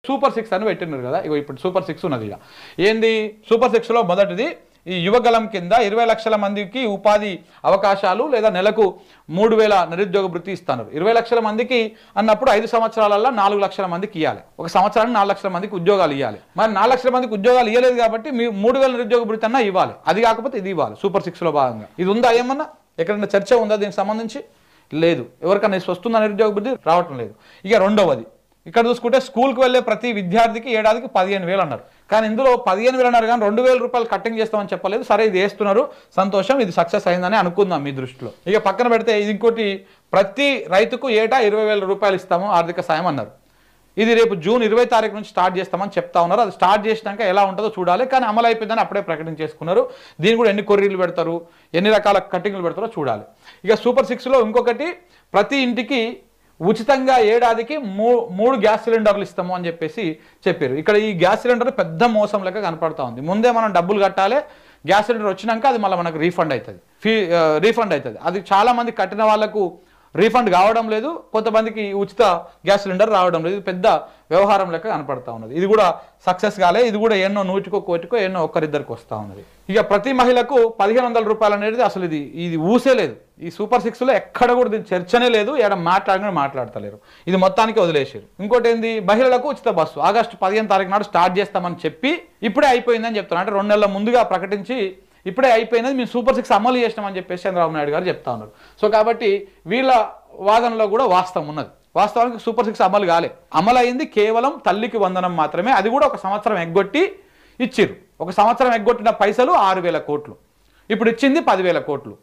Super 6 అని పెట్టినారు కదా. ఇగో ఇప్పుడు సూపర్ 6 ఉన్నది. ఇక ఏంది సూపర్ 6లో మొదటిది ఈ యువగలం కింద 20 లక్షల మందికి ఉపాధి అవకాశాలు లేదా నెలకు 3000 నిరుద్యోగ భృతి ఇస్తున్నారు. 20 లక్షల మందికి అన్నప్పుడు 5 సంవత్సరాలలో 4 లక్షల మందికి ఇవ్వాలి. ఒక సంవత్సరానికి 4 లక్షల మందికి ఉద్యోగాలు ఇవ్వాలి. మరి 4 లక్షల మందికి ఉద్యోగాలు ఇవ్వలేదు కాబట్టి మీ 3000 నిరుద్యోగ భృతి అన్నా ఇవ్వాలి. అది కాకపోతే ఇది ఇవ్వాలి. సూపర్ 6లో భాగంగా ఇది ఉందా? ఏమన్నా ఎక్కడైనా చర్చ ఉందా దీనికి సంబంధించి? లేదు. ఎవరికన్నా వస్తుందా నిరుద్యోగ భృతి? రావటం లేదు. ఇక రెండవది ఇక్కడ చూసుకుంటే స్కూల్కి వెళ్ళే ప్రతి విద్యార్థికి ఏడాదికి 15,000 అన్నారు. కానీ ఇందులో 15,000 అన్నారు కానీ 2,000 రూపాయలు కట్టింగ్ చేస్తామని చెప్పలేదు. సరే ఇది వేస్తున్నారు, సంతోషం, ఇది సక్సెస్ అయిందని అనుకుందాం మీ దృష్టిలో. ఇక పక్కన పెడితే ఇది ఇంకోటి, ప్రతి రైతుకు ఏటా 20,000 రూపాయలు ఇస్తాము ఆర్థిక సాయం అన్నారు. ఇది రేపు జూన్ 20 తారీఖు నుంచి స్టార్ట్ చేస్తామని చెప్తా ఉన్నారు. అది స్టార్ట్ చేసినాక ఎలా ఉంటుందో చూడాలి. కానీ అమలు అయిపోయిందని అప్పుడే ప్రకటించేసుకున్నారు. దీన్ని కూడా ఎన్ని కొర్రీలు పెడతారు, ఎన్ని రకాల కటింగ్లు పెడతారో చూడాలి. ఇక సూపర్ 6లో ఇంకొకటి, ప్రతి ఇంటికి ఉచితంగా ఏడాదికి 3 గ్యాస్ సిలిండర్లు ఇస్తాము అని చెప్పేసి చెప్పారు. ఇక్కడ ఈ గ్యాస్ సిలిండర్ పెద్ద మోసం లెక్క కనపడతా ఉంది. ముందే మనం డబ్బులు కట్టాలి, గ్యాస్ సిలిండర్ వచ్చినాక అది మళ్ళీ మనకు రీఫండ్ అవుతుంది. అది చాలా మంది కట్టిన వాళ్ళకు రీఫండ్ కావడం లేదు, కొంతమందికి ఉచిత గ్యాస్ సిలిండర్ రావడం లేదు. ఇది పెద్ద వ్యవహారం లెక్క కనపడతా ఉన్నది. ఇది కూడా సక్సెస్ కాలే. ఇది కూడా ఎన్నో 100కో 100కో ఎన్నో ఒక్కరిద్దరికి వస్తూ ఉన్నది. ఇక ప్రతి మహిళకు 1,500 రూపాయలు అనేది అసలు ఇది ఊసే లేదు. ఈ సూపర్ 6లో ఎక్కడ కూడా దీని చర్చనే లేదు. ఎక్కడ మాట్లాడతలేరు. ఇది మొత్తానికి వదిలేసారు. ఇంకోటి ఏంది, మహిళలకు ఉచిత బస్సు ఆగస్టు 15 తారీఖు నాడు స్టార్ట్ చేస్తామని చెప్పి ఇప్పుడే అయిపోయిందని చెప్తున్నారు. అంటే 2 నెలల ముందుగా ప్రకటించి ఇప్పుడే అయిపోయినది, మేము సూపర్ 6 అమలు చేసినామని చెప్పేసి చంద్రబాబు నాయుడు గారు చెప్తా ఉన్నారు. సో కాబట్టి వీళ్ళ వాదనలో కూడా వాస్తవం ఉన్నది. వాస్తవానికి సూపర్ 6 అమలు కాలే. అమలు అయింది కేవలం తల్లికి వందనం మాత్రమే. అది కూడా 1 సంవత్సరం ఎగ్గొట్టి ఇచ్చిర్రు. 1 సంవత్సరం ఎగ్గొట్టిన పైసలు 6,000 కోట్లు, ఇప్పుడు ఇచ్చింది 10,000 కోట్లు.